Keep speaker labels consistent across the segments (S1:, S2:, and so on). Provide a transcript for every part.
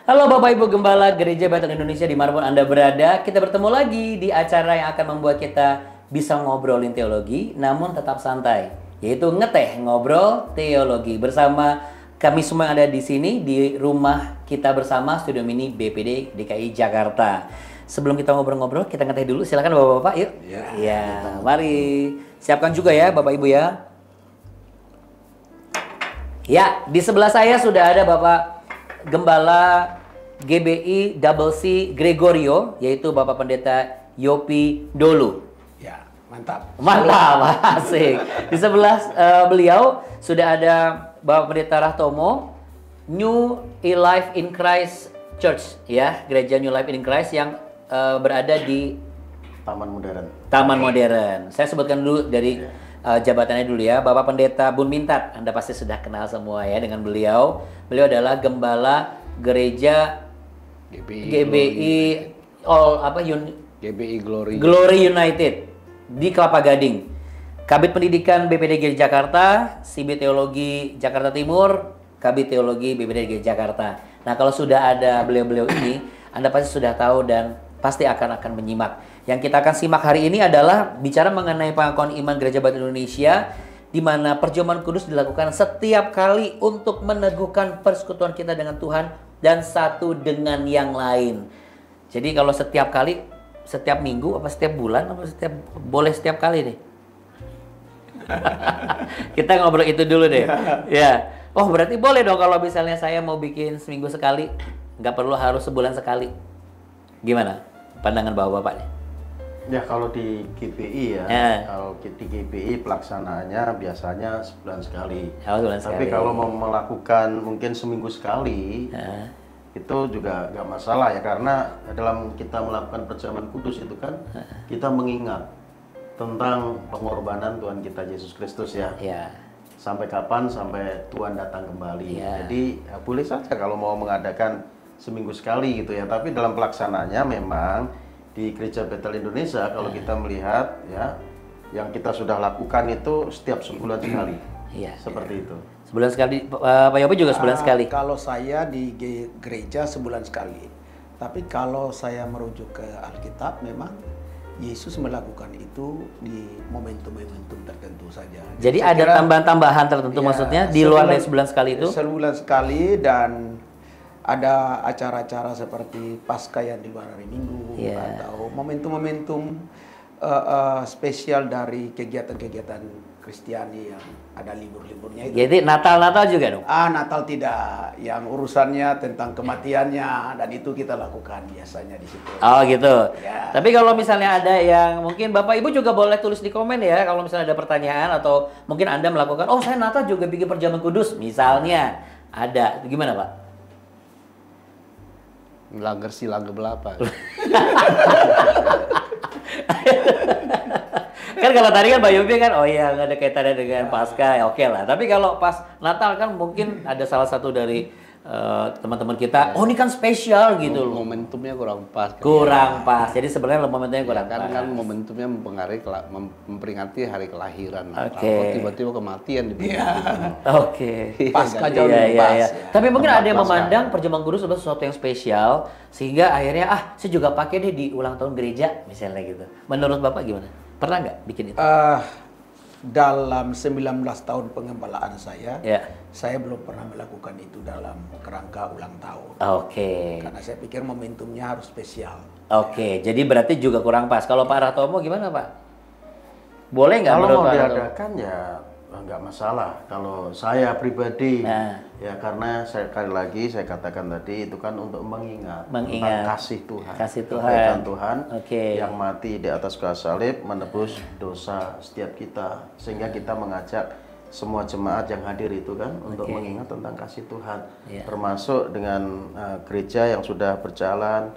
S1: Halo Bapak Ibu Gembala Gereja Bethel Indonesia dimanapun Anda berada. Kita bertemu lagi di acara yang akan membuat kita bisa ngobrolin teologi namun tetap santai, yaitu ngeteh ngobrol teologi bersama kami semua yang ada di sini di rumah kita bersama Studio Mini BPD DKI Jakarta. Sebelum kita ngobrol-ngobrol, kita ngeteh dulu. Silakan Bapak-bapak, yuk. Ya, mari. Siapkan juga ya Bapak Ibu ya. Ya, di sebelah saya sudah ada Bapak Gembala GBI Double C Gregorio, yaitu Bapak Pendeta Yopi Dolu.
S2: Ya, mantap.
S1: Mantap, asik. Di sebelah beliau sudah ada Bapak Pendeta Rahtomo, New Life in Christ Church, ya, Gereja New Life in Christ yang berada di
S3: Taman Modern.
S1: Taman Modern. Saya sebutkan dulu dari jabatannya dulu ya. Bapak Pendeta Bun Mintat, Anda pasti sudah kenal semua ya dengan beliau. Beliau adalah Gembala Gereja GBI
S2: GBI
S1: Glory United di Kelapa Gading. Kabid Pendidikan BPDG Jakarta, CB Teologi Jakarta Timur, Kabid Teologi BPDG Jakarta. Nah, kalau sudah ada beliau-beliau ini, Anda pasti sudah tahu dan pasti akan menyimak. Yang kita akan simak hari ini adalah bicara mengenai pengakuan iman Gereja Bethel Indonesia, di mana perjamuan kudus dilakukan setiap kali untuk meneguhkan persekutuan kita dengan Tuhan dan satu dengan yang lain. Jadi kalau setiap kali, setiap minggu, apa setiap bulan, apa boleh setiap kali nih? Kita ngobrol itu dulu deh. Ya. Oh, berarti boleh dong kalau misalnya saya mau bikin seminggu sekali, nggak perlu harus sebulan sekali. Gimana pandangan bapak-bapak nih?
S3: Ya kalau di GBI kalau di GBI pelaksanaannya biasanya sebulan sekali. Tapi kalau mau melakukan mungkin seminggu sekali, itu juga nggak masalah ya, karena dalam kita melakukan perjamuan kudus itu kan kita mengingat tentang pengorbanan Tuhan kita Yesus Kristus ya. Sampai kapan? Sampai Tuhan datang kembali. Jadi ya, boleh saja kalau mau mengadakan seminggu sekali gitu ya. Tapi dalam pelaksanaannya memang di Gereja Bethel Indonesia kalau kita melihat ya, yang kita sudah lakukan itu setiap sebulan sekali. Seperti itu.
S1: Sebulan sekali, Pak Yopi juga sebulan sekali.
S2: Kalau saya di gereja sebulan sekali. Tapi kalau saya merujuk ke Alkitab, memang Yesus melakukan itu di momentum-momentum tertentu saja.
S1: Jadi ada tambahan-tambahan tertentu maksudnya di luar dari sebulan sekali itu?
S2: Sebulan sekali, dan ada acara-acara seperti Paskah yang di luar hari Minggu, atau momentum-momentum spesial dari kegiatan-kegiatan Kristiani yang ada libur-liburnya itu.
S1: Jadi Natal juga dong?
S2: Natal tidak. Yang urusannya tentang kematiannya, dan itu kita lakukan biasanya di situ.
S1: Oh gitu.
S2: Ya.
S1: Tapi kalau misalnya ada yang mungkin Bapak Ibu juga boleh tulis di komen ya, kalau misalnya ada pertanyaan atau mungkin Anda melakukan, oh saya Natal juga bikin perjamuan kudus, misalnya ada. Gimana Pak?
S4: Melanggar sila ke-8.
S1: Kan kalau tadi kan Mbak Yopi kan, oh iya nggak ada kaitannya dengan Paskah, ya oke lah. Tapi kalau pas Natal kan mungkin ada salah satu dari teman-teman kita, oh ini kan spesial gitu loh.
S4: Momentumnya kurang pas.
S1: Kurang pas. Jadi sebenarnya momentumnya kurang pas.
S4: Kan momentumnya mempengaruhi memperingati hari kelahiran.
S1: Oke.
S4: Tiba-tiba kematian di
S1: Oke.
S2: Paskah jauh lebih pas. Ya.
S1: Tapi mungkin ada yang memandang perjamuan kudus sebagai sesuatu yang spesial, sehingga akhirnya saya juga pakai deh di ulang tahun gereja misalnya gitu. Menurut Bapak gimana? Pernah nggak bikin itu?
S2: Dalam 19 tahun pengembalaan saya belum pernah melakukan itu dalam kerangka ulang tahun.
S1: Oke.
S2: Karena saya pikir momentumnya harus spesial.
S1: Oke, jadi berarti juga kurang pas. Kalau Pak Rahtomo gimana Pak? Boleh nggak?
S3: Kalau mau diadakan ya nggak masalah. Kalau saya pribadi ya, karena sekali lagi saya katakan tadi itu kan untuk mengingat tentang kasih Tuhan. Kebaikan Tuhan yang mati di atas kayu salib menebus dosa setiap kita, sehingga kita mengajak semua jemaat yang hadir itu kan untuk mengingat tentang kasih Tuhan, termasuk dengan gereja yang sudah berjalan,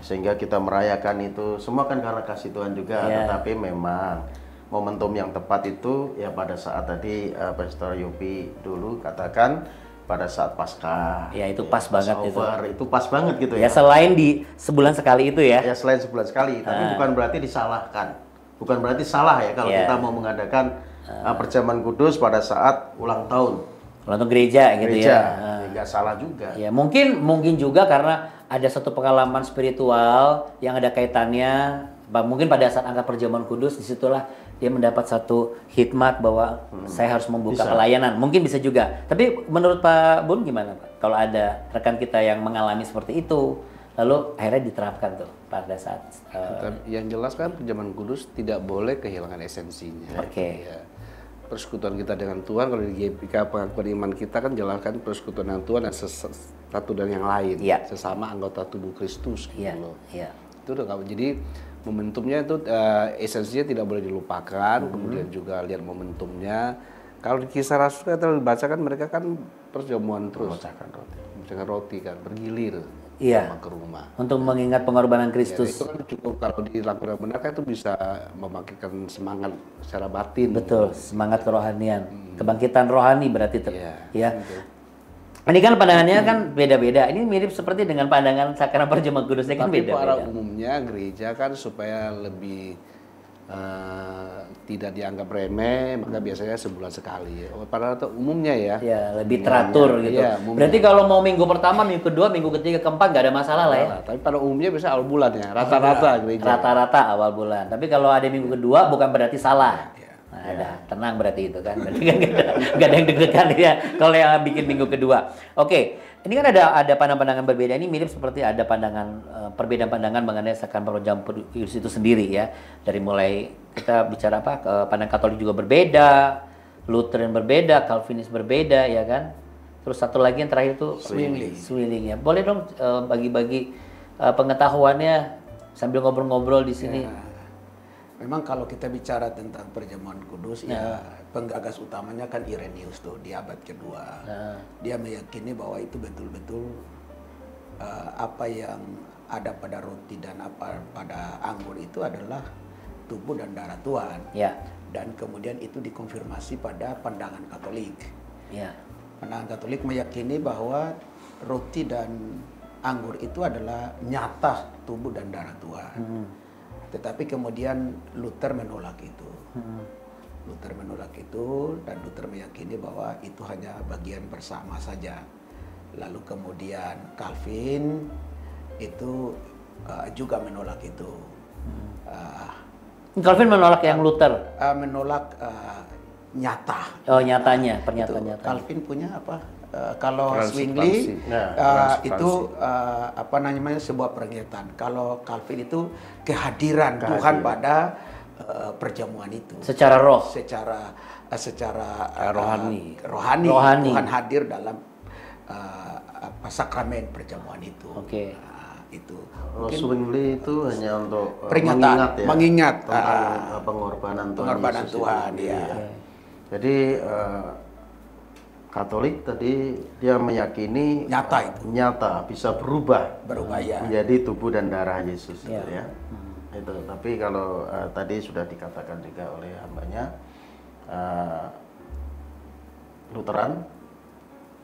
S3: sehingga kita merayakan itu semua kan karena kasih Tuhan juga. Tetapi memang momentum yang tepat itu ya pada saat tadi Pastor Yopi dulu katakan pada saat Paskah.
S1: Ya itu pas banget itu.
S3: Itu pas banget gitu ya.
S1: Ya selain di sebulan sekali itu ya.
S3: Ya selain sebulan sekali, tapi bukan berarti disalahkan. Bukan berarti salah ya kalau kita mau mengadakan perjamuan kudus pada saat ulang tahun.
S1: Kalau untuk gereja gitu ya.
S3: Nggak salah juga.
S1: Ya, mungkin juga karena ada satu pengalaman spiritual yang ada kaitannya, mungkin pada saat angkat perjamuan kudus, disitulah dia mendapat satu hikmat bahwa saya harus membuka pelayanan. Mungkin bisa juga. Tapi menurut Pak Bun gimana Pak? Kalau ada rekan kita yang mengalami seperti itu, lalu akhirnya diterapkan tuh pada saat
S4: yang jelas kan perjamuan kudus tidak boleh kehilangan esensinya.
S1: Oke.
S4: Ya. Persekutuan kita dengan Tuhan, kalau di GPK pengakuan iman kita kan jelaskan persekutuan dengan Tuhan dan satu dan yang lain, sesama anggota tubuh Kristus gitu loh. Itu udah nggak, jadi momentumnya itu esensinya tidak boleh dilupakan. Kemudian juga lihat momentumnya. Kalau di Kisah Rasul kita dibacakan mereka kan perjamuan terus, memecahkan roti kan, bergilir ke rumah.
S1: Untuk mengingat pengorbanan Kristus.
S4: Ya, itu kan cukup, kalau dilakukan benar kan itu bisa membangkitkan semangat secara batin.
S1: Betul, semangat kerohanian, kebangkitan rohani berarti ya. Ini kan pandangannya kan beda-beda. Ini mirip seperti dengan pandangan sakramen perjamuan kudusnya kan beda-beda.
S4: Tapi pada umumnya gereja kan supaya lebih tidak dianggap remeh, maka biasanya sebulan sekali. Pada umumnya ya. Ya,
S1: lebih teratur gitu. Ya, berarti kalau mau minggu pertama, minggu kedua, minggu ketiga, keempat nggak ada masalah lah ya.
S4: Tapi pada umumnya biasanya awal bulan ya, rata-rata gereja.
S1: Rata-rata awal bulan. Tapi kalau ada minggu kedua bukan berarti salah. Nah, ada tenang berarti itu kan. Berarti kan nggak ada yang deg-degan ya kalau yang bikin minggu kedua. Oke. Ini kan ada pandangan-pandangan berbeda. Ini mirip seperti ada perbedaan pandangan mengenai sakramen perjamuan kudus itu sendiri ya. Dari mulai kita bicara pandangan Katolik juga berbeda, Lutheran berbeda, Calvinis berbeda ya kan. Terus satu lagi yang terakhir itu Zwingli ya. Boleh dong bagi-bagi pengetahuannya sambil ngobrol-ngobrol di sini.
S2: Ya. Memang kalau kita bicara tentang perjamuan kudus ya penggagas utamanya kan Irenaeus tuh di abad kedua. Dia meyakini bahwa itu betul-betul apa yang ada pada roti dan apa pada anggur itu adalah tubuh dan darah Tuhan. Dan kemudian itu dikonfirmasi pada pandangan Katolik. Pandangan Katolik meyakini bahwa roti dan anggur itu adalah nyata tubuh dan darah Tuhan. Tetapi kemudian Luther menolak itu. Luther menolak itu dan Luther meyakini bahwa itu hanya bagian bersama saja. Lalu kemudian Calvin itu juga menolak itu.
S1: Calvin menolak yang Luther?
S2: Menolak nyata.
S1: Oh nyatanya, pernyataan nyata.
S2: Calvin punya apa? Kalau Zwingli itu apa namanya sebuah pernyataan. Kalau Calvin itu kehadiran Tuhan pada perjamuan itu.
S1: Secara roh.
S2: Secara
S1: rohani.
S2: Tuhan hadir dalam sakramen perjamuan itu.
S1: Oke.
S2: Itu.
S3: Zwingli itu hanya untuk
S2: mengingat
S3: pengorbanan
S2: Tuhan. Ya.
S3: Jadi Katolik tadi dia meyakini nyata bisa berubah ya. Menjadi tubuh dan darah Yesus itu ya. Itu. Tapi kalau tadi sudah dikatakan juga oleh hambanya Lutheran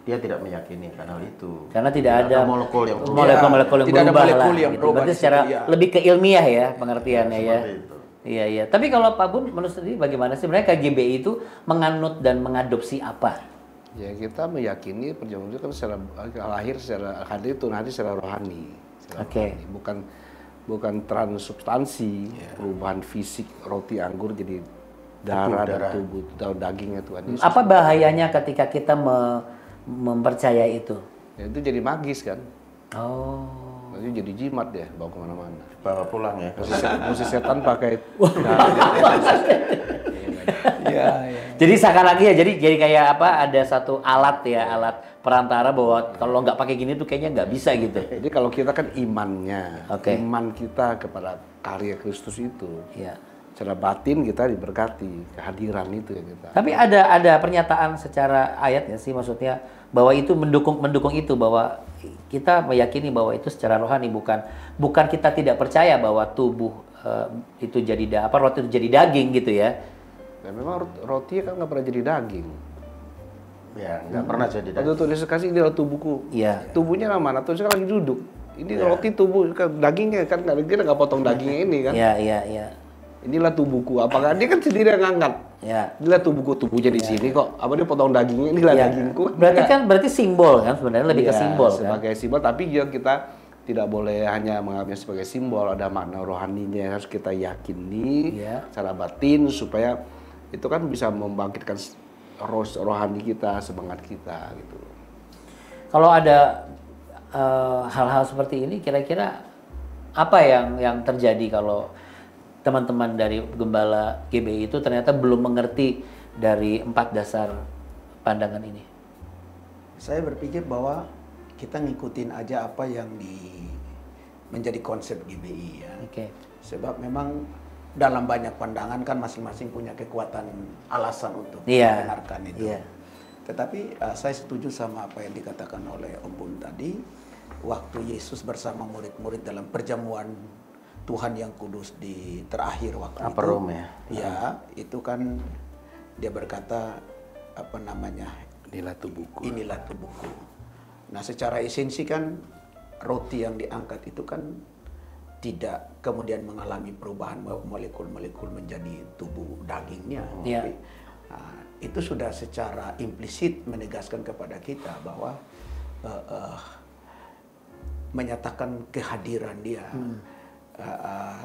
S3: dia tidak meyakini karena itu.
S1: Karena tidak ada
S3: molekul yang
S1: berubah. Berarti secara lebih ke ilmiah ya pengertiannya ya. Iya. Tapi kalau Pak Bun menurut sendiri bagaimana sih sebenarnya KGBI itu menganut dan mengadopsi apa?
S4: Ya kita meyakini perjamuan itu kan secara lahir secara hadir Tuhan hadir secara rohani. Bukan transubstansi, perubahan fisik roti anggur jadi darah dan tubuh dan dagingnya Tuhan Yesus.
S1: Apa bahayanya ketika kita mempercaya itu?
S4: Ya, itu jadi magis kan. Itu jadi jimat ya, bawa kemana-mana.
S3: Bawa pulang ya.
S4: Musik setan pakai.
S1: Jadi sekarang lagi ya, jadi kayak apa? Ada satu alat alat perantara bahwa kalau nggak pakai gini tuh kayaknya nggak bisa gitu.
S4: Jadi kalau kita kan imannya, iman kita kepada karya Kristus itu. Secara batin kita diberkati kehadiran itu ya kita.
S1: Tapi ada pernyataan secara ayat ya sih maksudnya bahwa itu mendukung itu bahwa kita meyakini bahwa itu secara rohani bukan kita tidak percaya bahwa tubuh itu jadi roti itu jadi daging gitu ya.
S4: Ya memang roti kan nggak pernah jadi daging.
S3: Ya nggak pernah jadi daging.
S4: Waktu Yesus kasih ini adalah tubuhku.
S1: Iya.
S4: Tubuhnya mana? Tuh sekarang lagi duduk. Ini roti tubuh dagingnya kan kita nggak potong dagingnya ini kan.
S1: Iya.
S4: inilah tubuhku. Apakah dia kan sendiri yang ngangkat?
S1: Ya.
S4: Inilah tubuhnya di sini kok. Apa dia potong dagingnya? Inilah dagingku.
S1: Berarti simbol kan sebenarnya lebih ke simbol
S4: sebagai simbol, tapi juga kita tidak boleh hanya menganggapnya sebagai simbol, ada makna rohaninya harus kita yakini secara batin supaya itu kan bisa membangkitkan rohani kita, semangat kita gitu.
S1: Kalau ada hal-hal seperti ini, kira-kira apa yang terjadi kalau teman-teman dari Gembala GBI itu ternyata belum mengerti dari 4 dasar pandangan ini?
S2: Saya berpikir bahwa kita ngikutin aja apa yang menjadi konsep GBI ya. Sebab memang dalam banyak pandangan kan masing-masing punya kekuatan alasan untuk membenarkan itu. Tetapi saya setuju sama apa yang dikatakan oleh Om Bun tadi, waktu Yesus bersama murid-murid dalam perjamuan Tuhan yang kudus di terakhir waktu
S3: Upper Room ya.
S2: Ya, itu kan dia berkata apa namanya?
S4: Inilah tubuhku.
S2: Inilah tubuhku. Nah, secara esensi kan roti yang diangkat itu kan tidak kemudian mengalami perubahan molekul-molekul menjadi tubuh dagingnya. Tapi, itu sudah secara implisit menegaskan kepada kita bahwa menyatakan kehadiran dia.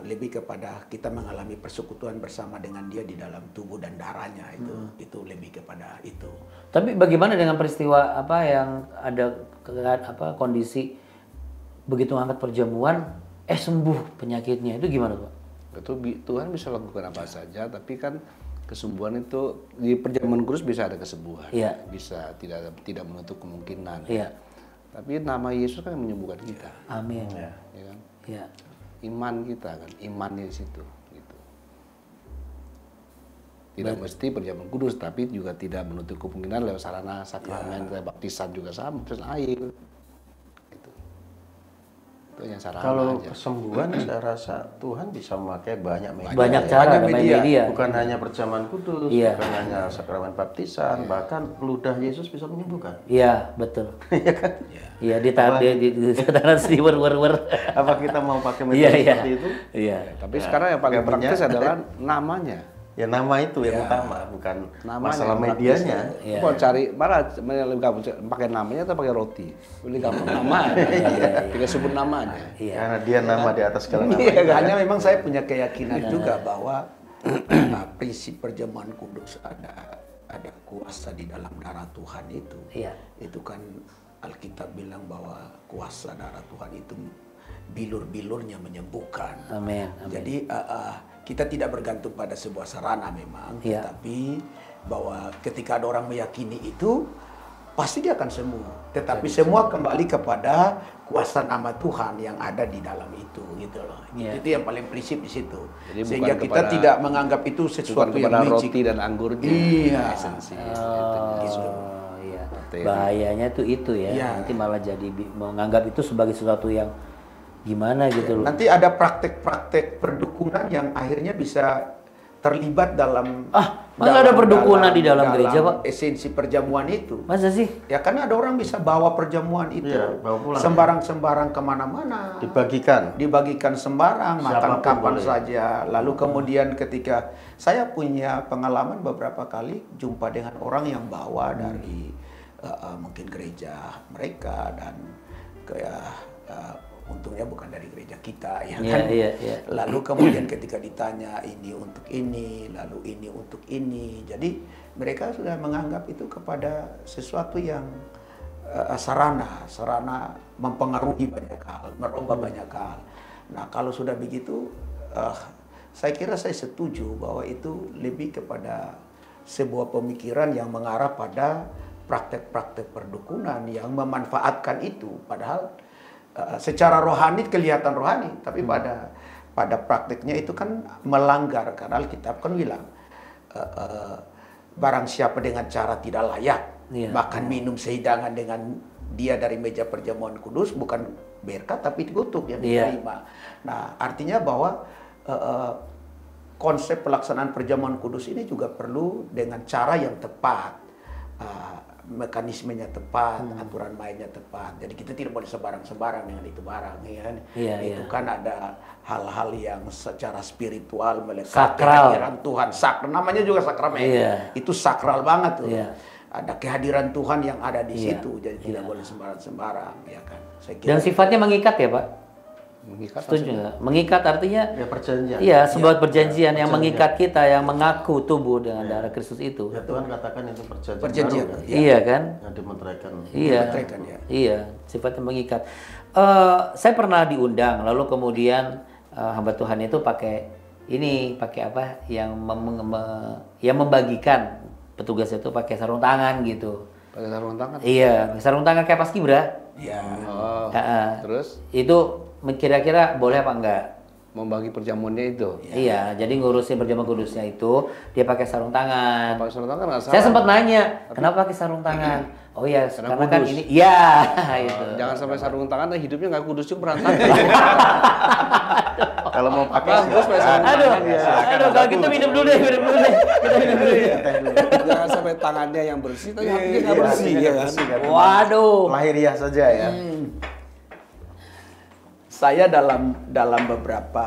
S2: Lebih kepada kita mengalami persekutuan bersama dengan dia di dalam tubuh dan darahnya, itu lebih kepada itu.
S1: Tapi bagaimana dengan peristiwa yang ada kondisi begitu angkat perjamuan sembuh penyakitnya, itu gimana Pak?
S4: Itu Tuhan bisa lakukan apa saja, tapi kan kesembuhan itu di perjamuan kudus bisa ada kesembuhan, bisa tidak menutup kemungkinan. Tapi nama Yesus kan yang menyembuhkan kita.
S1: Amin.
S4: Ya kan? Iman kita kan, imannya di situ. Gitu. Tidak mesti perjamuan kudus, tapi juga tidak menutup kemungkinan lewat sarana sakramen, baptisan juga sama, terus air. Gitu. Itu yang sarana
S3: kalau
S4: aja.
S3: kesembuhan saya rasa Tuhan bisa memakai banyak media.
S1: Banyak cara, media.
S3: Bukan hanya perjamuan kudus, bukan hanya sakramen baptisan, bahkan ludah Yesus bisa menyembuhkan.
S1: Iya, betul.
S3: Iya kan?
S1: Iya, di tangan sendiri wer.
S3: Apa kita mau pakai metode seperti itu?
S1: Iya.
S4: Tapi sekarang yang paling praktis adalah namanya.
S3: Ya nama itu yang utama, bukan masalah medianya.
S4: Mau cari mana pakai namanya atau pakai roti? Lebih gampang namanya. Kita sebut namanya.
S3: Karena dia nama di atas segala nama.
S2: Hanya memang saya punya keyakinan juga bahwa prinsip perjamuan kudus ada kuasa di dalam darah Tuhan itu. Itu kan Alkitab bilang bahwa kuasa darah Tuhan itu bilur-bilurnya menyembuhkan.
S1: Amin.
S2: Jadi kita tidak bergantung pada sebuah sarana memang, tetapi bahwa ketika ada orang meyakini itu pasti dia akan sembuh. Tetapi semua kembali kepada kuasa nama Tuhan yang ada di dalam itu, gitu loh. Itu yang paling prinsip di situ.
S4: Jadi
S2: sehingga kita tidak menganggap itu sesuatu yang magic.
S4: Roti dan anggurnya.
S1: Bahayanya tuh itu ya. Nanti malah jadi menganggap itu sebagai sesuatu yang gimana gitu loh.
S2: Nanti ada praktek-praktek perdukunan yang akhirnya bisa terlibat dalam
S1: masa ada perdukunan di dalam gereja, Pak?
S2: Esensi perjamuan itu.
S1: Masa sih?
S2: Ya karena ada orang bisa bawa perjamuan itu sembarang-sembarang kemana-mana. Dibagikan sembarang, makan kapan saja. Lalu kemudian ketika saya punya pengalaman beberapa kali jumpa dengan orang yang bawa dari mungkin gereja mereka dan untungnya bukan dari gereja kita, ya kan? Lalu kemudian ketika ditanya ini untuk ini, lalu ini untuk ini, jadi mereka sudah menganggap itu kepada sesuatu yang sarana mempengaruhi banyak hal, merubah banyak hal. Nah kalau sudah begitu, saya kira saya setuju bahwa itu lebih kepada sebuah pemikiran yang mengarah pada praktek-praktek perdukunan yang memanfaatkan itu, padahal secara rohani kelihatan rohani, tapi pada praktiknya itu kan melanggar, karena Alkitab kan bilang barang siapa dengan cara tidak layak makan minum sehidangan dengan dia dari meja perjamuan kudus, bukan berkat tapi dikutuk yang diterima. Nah artinya bahwa konsep pelaksanaan perjamuan kudus ini juga perlu dengan cara yang tepat. mekanismenya tepat, aturan mainnya tepat. Jadi kita tidak boleh sembarang-sembarang dengan itu barang, ya kan? Itu kan ada hal-hal yang secara spiritual melekat kehadiran Tuhan. Namanya juga sakramen. Itu sakral banget tuh. Ada kehadiran Tuhan yang ada di situ, jadi tidak boleh sembarang-sembarang, ya kan? Saya kira
S1: dan sifatnya mengikat ya, Pak?
S4: Mengikat.
S1: Setuju nggak? Mengikat artinya
S3: ya perjanjian.
S1: Iya, sebuah perjanjian yang mengikat kita, yang mengaku tubuh dengan darah Kristus itu.
S3: Ya Tuhan katakan itu perjanjian.
S2: Perjanjian.
S3: Baru, kan?
S1: Iya kan?
S3: Yang dimeteraikan.
S1: Iya.
S2: ya.
S1: Iya, sifatnya mengikat. Saya pernah diundang, lalu kemudian hamba Tuhan itu pakai apa? Yang yang membagikan petugas itu pakai sarung tangan gitu.
S4: Pakai sarung tangan?
S1: Iya, sarung tangan kayak paskibra.
S2: Iya.
S4: Terus?
S1: Itu kira-kira boleh apa enggak?
S4: Membagi perjamuannya itu?
S1: Iya, jadi ngurusin perjamuan kudusnya itu dia pakai sarung tangan.
S4: Pakai sarung tangan nggak salah.
S1: Saya sempat nanya, kenapa pakai sarung tangan? Oh iya, karena kan ini, iya itu.
S4: Jangan sampai sarung tangan dan hidupnya nggak kudus juga berantakan.
S3: Kalau mau pakai
S1: Aduh, kalau gitu minum dulu deh. Kita minum dulu ya.
S4: Jangan sampai tangannya yang bersih, tapi hatinya nggak bersih, ya kan?
S1: Waduh.
S3: Lahiriah saja ya.
S2: Saya dalam beberapa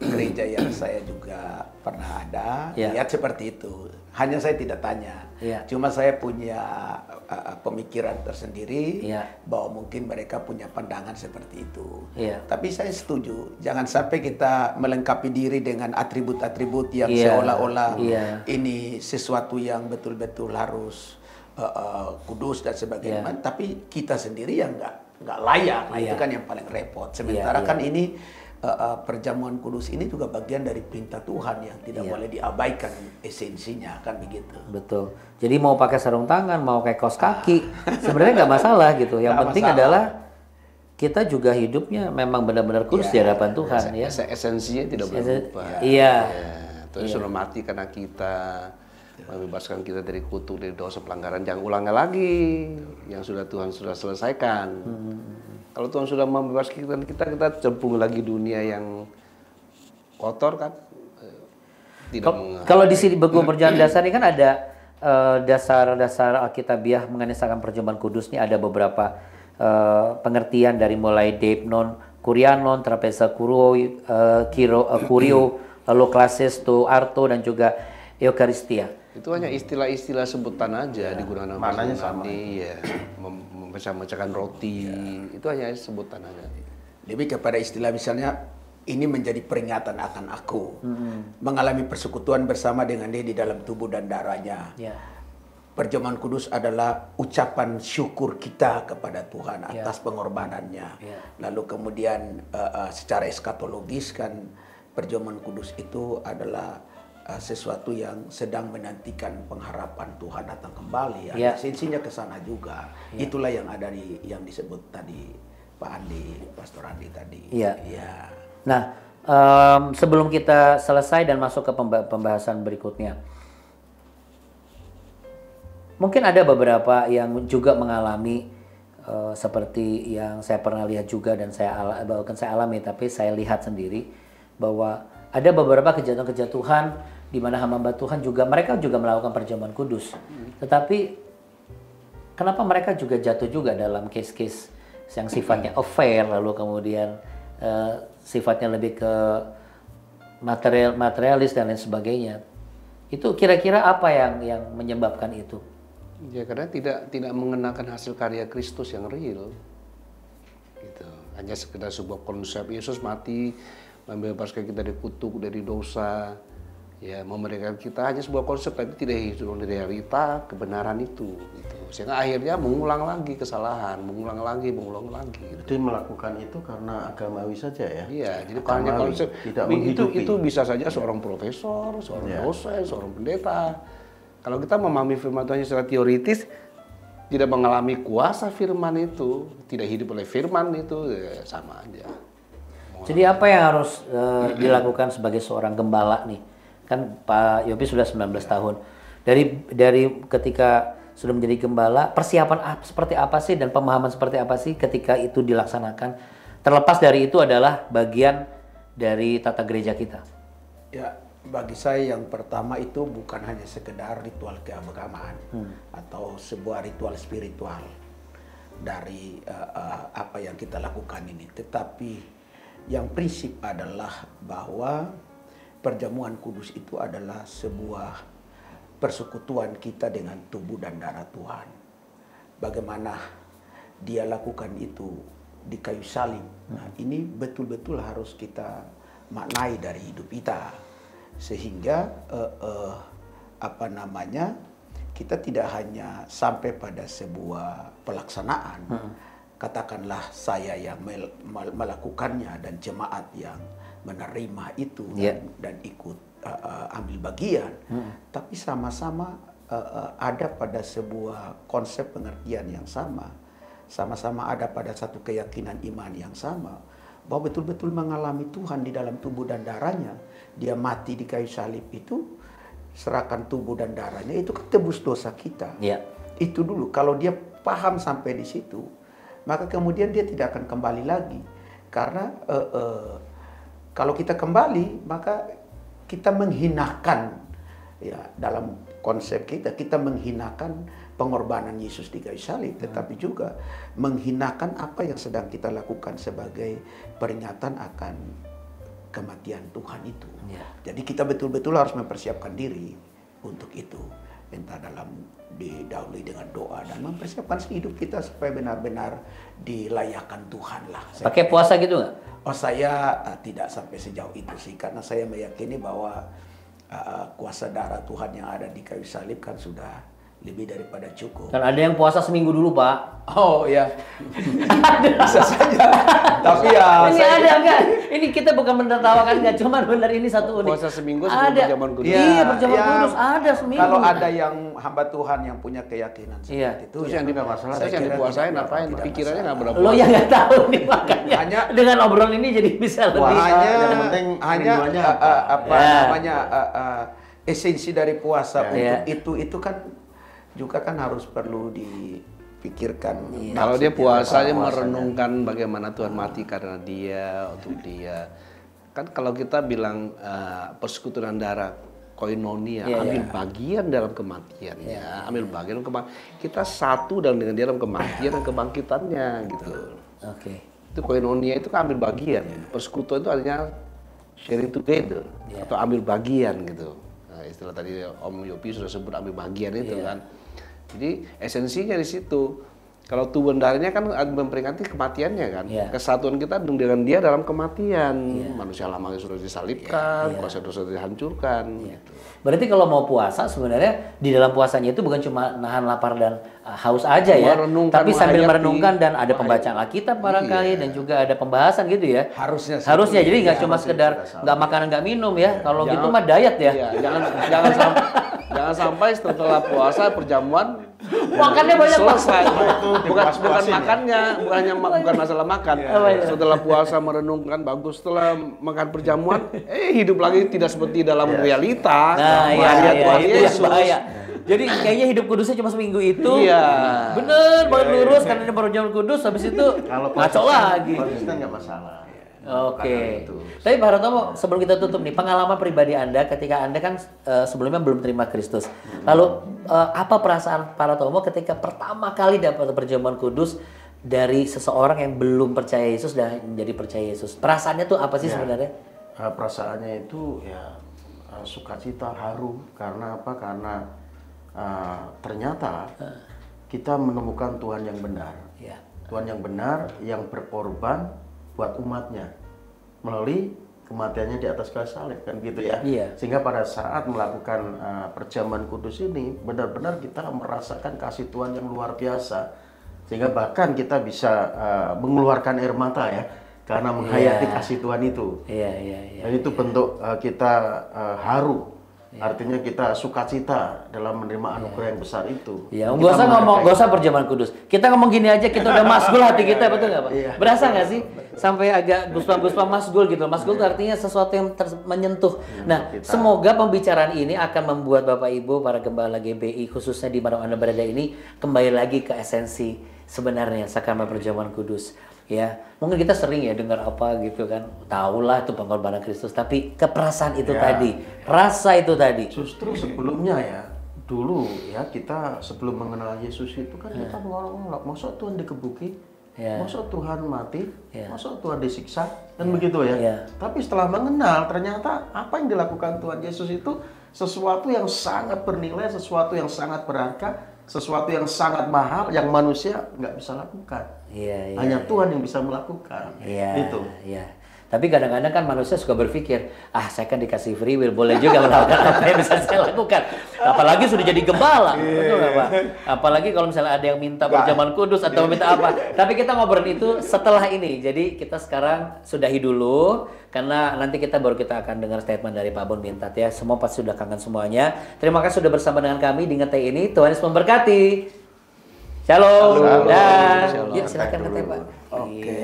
S2: gereja yang saya juga pernah ada, lihat seperti itu. Hanya saya tidak tanya. Cuma saya punya pemikiran tersendiri bahwa mungkin mereka punya pandangan seperti itu. Tapi saya setuju, jangan sampai kita melengkapi diri dengan atribut-atribut yang seolah-olah ini sesuatu yang betul-betul harus kudus dan sebagainya. Tapi kita sendiri yang nggak layak. Itu kan yang paling repot. Sementara kan ini perjamuan kudus ini juga bagian dari perintah Tuhan yang tidak boleh diabaikan esensinya, kan begitu.
S1: Betul. Jadi mau pakai sarung tangan, mau pakai kaos kaki, sebenarnya nggak masalah gitu. Yang penting adalah kita juga hidupnya memang benar-benar kudus di hadapan Tuhan, ya.
S4: Esensinya tidak boleh berubah. Terus sudah mati karena kita, membebaskan kita dari kutuk, dari dosa, pelanggaran. Jangan ulangnya lagi yang Tuhan sudah selesaikan. Kalau Tuhan sudah membebaskan kita cemplung lagi dunia yang kotor kan.
S1: Kalau di sini buku perjanjian dasar ini kan ada dasar-dasar Alkitabiah mengenai perjamuan kudus ini, ada beberapa pengertian dari mulai deipnon, kurianon, trapeza kurio, lalu klasis to arto dan juga eukaristia.
S4: Itu hanya istilah-istilah sebutan aja digunakan
S3: maknanya sama.
S4: Memecah-mecahkan roti, itu hanya sebutan aja.
S2: Lebih kepada istilah misalnya ini menjadi peringatan akan aku mengalami persekutuan bersama dengan dia di dalam tubuh dan darahnya. Perjamuan kudus adalah ucapan syukur kita kepada Tuhan atas pengorbanannya. Lalu kemudian secara eskatologis kan perjamuan kudus itu adalah sesuatu yang sedang menantikan pengharapan Tuhan datang kembali. Esensinya ke sana juga. Itulah yang ada yang disebut tadi Pak Andi, Pastor Andi tadi.
S1: Nah, sebelum kita selesai dan masuk ke pembahasan berikutnya, mungkin ada beberapa yang juga mengalami seperti yang saya pernah lihat juga dan bahkan saya alami, tapi saya lihat sendiri bahwa ada beberapa kejatuhan-kejatuhan di mana hamba Tuhan mereka juga melakukan perjamuan kudus. Tetapi kenapa mereka juga jatuh juga dalam case-case yang sifatnya affair, lalu kemudian sifatnya lebih ke materialis dan lain sebagainya. Itu kira-kira apa yang menyebabkan itu?
S4: Ya karena tidak mengenakan hasil karya Kristus yang real. Gitu. Hanya sekedar sebuah konsep Yesus mati membebaskan kita dari kutuk, dari dosa. Ya, memerdekakan kita hanya sebuah konsep, tapi tidak hidup dari realita kebenaran itu. Gitu. Sehingga akhirnya mengulang lagi kesalahan, mengulang lagi. Gitu.
S3: Jadi melakukan itu karena agamawi saja ya?
S4: Iya, jadi hanya konsep itu bisa saja seorang profesor, seorang dosen, seorang pendeta. Kalau kita memahami firman Tuhan secara teoritis, tidak mengalami kuasa firman itu, tidak hidup oleh firman itu, ya sama aja.
S1: Jadi apa yang harus dilakukan sebagai seorang gembala nih? Kan Pak Yopi sudah 19 tahun. Dari ketika sudah menjadi gembala, persiapan seperti apa sih dan pemahaman seperti apa sih ketika itu dilaksanakan? Terlepas dari itu adalah bagian dari tata gereja kita.
S2: Ya, Bagi saya yang pertama itu bukan hanya sekedar ritual keagamaan atau sebuah ritual spiritual dari apa yang kita lakukan ini, tetapi yang prinsip adalah bahwa perjamuan kudus itu adalah sebuah persekutuan kita dengan tubuh dan darah Tuhan. Bagaimana dia lakukan itu di kayu salib. Nah, ini betul-betul harus kita maknai dari hidup kita, sehingga kita tidak hanya sampai pada sebuah pelaksanaan, katakanlah saya yang melakukannya dan jemaat yang menerima itu dan ikut ambil bagian, tapi sama-sama ada pada sebuah konsep pengertian yang sama-sama ada pada satu keyakinan iman yang sama, bahwa betul-betul mengalami Tuhan di dalam tubuh dan darahnya. Dia mati di kayu salib itu, serahkan tubuh dan darahnya, itu kan tebus dosa kita. Itu dulu, kalau dia paham sampai di situ, maka kemudian dia tidak akan kembali lagi. Karena kalau kita kembali, maka kita menghinakan, ya, dalam konsep kita menghinakan pengorbanan Yesus di kayu salib, tetapi juga menghinakan apa yang sedang kita lakukan sebagai peringatan akan kematian Tuhan itu. Jadi kita betul-betul harus mempersiapkan diri untuk itu, entah didahului dengan doa dan mempersiapkan hidup kita supaya benar-benar dilayakkan Tuhan lah.
S1: Pakai puasa gitu nggak?
S2: Oh, saya tidak sampai sejauh itu sih, karena saya meyakini bahwa kuasa darah Tuhan yang ada di kayu salib kan sudah lebih daripada cukup.
S1: Dan ada yang puasa seminggu dulu, Pak.
S2: Oh ya, bisa saja. Tapi ya
S1: ini ada enggak? Ini kita bukan menertawakan, nggak cuma benar ini satu unik.
S4: Puasa seminggu sebelum perjamuan kudus.
S1: Iya, perjamuan kudus ada seminggu.
S2: Kalau ada yang hamba Tuhan yang punya keyakinan seperti itu,
S4: terus yang tidak masalah. Terus yang dipuasain apain? Pikirannya nggak berapa.
S1: Lo yang nggak tahu nih, makanya. Hanya dengan obrolan ini jadi bisa lebih.
S2: Esensi dari puasa untuk itu kan juga kan harus perlu dipikirkan.
S4: Kalau dia puasanya merenungkan bagaimana Tuhan mati karena dia, untuk dia. Kan kalau kita bilang persekutuan darah, koinonia, ambil bagian dalam kematiannya, ambil bagian dalam kematian. Kita satu dengan dia dalam kematian dan kebangkitannya gitu. Itu koinonia itu kan ambil bagian. Persekutuan itu artinya sharing together atau ambil bagian gitu. Nah, istilah tadi Om Yopi sudah sebut ambil bagian itu kan. Jadi esensinya di situ. Kalau tubuh dan darahnya kan memperingati kematiannya kan. Kesatuan kita dengan dia dalam kematian. Manusia lama sudah disalibkan, kuasa dosa dihancurkan. Gitu.
S1: Berarti kalau mau puasa sebenarnya di dalam puasanya itu bukan cuma nahan lapar dan haus aja ya, tapi sambil merenungkan dan ada pembacaan Alkitab barangkali dan juga ada pembahasan gitu ya. Harusnya jadi nggak cuma sekedar nggak makan nggak minum ya. Kalau gitu mah diet ya.
S4: Jangan sampai setelah puasa perjamuan
S1: makannya banyak
S4: selesai. Bukan makannya, bukan masalah makan. Setelah puasa merenungkan bagus, setelah makan perjamuan, hidup lagi tidak seperti dalam realita.
S1: Tuhan Yesus. Jadi kayaknya hidup kudusnya cuma seminggu itu. Bener banget lurus karena ini baru perjamuan kudus, habis itu ngaco lagi.
S3: Konsisten nggak masalah.
S1: Oke. Tapi Pak Hartomo, sebelum kita tutup nih, pengalaman pribadi Anda ketika Anda kan sebelumnya belum terima Kristus. Lalu apa perasaan Pak Hartomo ketika pertama kali dapat perjamuan kudus dari seseorang yang belum percaya Yesus dan menjadi percaya Yesus? Perasaannya tuh apa sih sebenarnya?
S3: Perasaannya itu ya sukacita, haru. Karena apa? Karena ternyata kita menemukan Tuhan yang benar. Tuhan yang benar, yang berkorban buat umatnya melalui kematiannya di atas kayu salib kan gitu ya. Sehingga pada saat melakukan perjamuan kudus ini benar-benar kita merasakan kasih Tuhan yang luar biasa, sehingga bahkan kita bisa mengeluarkan air mata ya karena menghayati kasih Tuhan itu. Dan itu bentuk kita haru. Artinya kita sukacita dalam menerima anugerah yang besar itu.
S1: Gak usah perjamuan kudus. Kita ngomong gini aja, kita udah masgul hati kita, betul nggak Pak? Berasa nggak sih? Sampai agak guspa-guspa masgul gitu. Masgul itu artinya sesuatu yang menyentuh. Nah, semoga pembicaraan ini akan membuat Bapak Ibu, para gembala GBI, khususnya di mana Anda berada ini, kembali lagi ke esensi sebenarnya sakramen perjamuan kudus. Ya, mungkin kita sering ya dengar apa gitu kan, tahulah itu pengorbanan Kristus, tapi keperasaan itu tadi, rasa itu tadi.
S3: Justru sebelumnya ya, dulu ya kita sebelum mengenal Yesus itu kan kita mengolok-olok, masa Tuhan dikebuki, masa Tuhan mati, masa Tuhan disiksa, kan begitu ya. Tapi setelah mengenal, ternyata apa yang dilakukan Tuhan Yesus itu sesuatu yang sangat bernilai, sesuatu yang sangat berharga, sesuatu yang sangat mahal yang manusia nggak bisa lakukan. Hanya Tuhan yang bisa melakukan. Itu.
S1: Tapi kadang-kadang kan manusia suka berpikir, saya kan dikasih free will, boleh juga melakukan apa yang bisa saya lakukan. Apalagi sudah jadi gembala, betul nggak Pak? Apalagi kalau misalnya ada yang minta perjamuan kudus atau minta apa. Tapi kita ngobrol itu setelah ini. Jadi kita sekarang sudahi dulu, karena nanti kita akan dengar statement dari Pak Bon Bintat ya. Semua pasti sudah kangen semuanya. Terima kasih sudah bersama dengan kami di Ngeteh ini. Tuhan Yesus memberkati. Shalom. Dan yuk silakan ngeteh Pak.
S2: Oke.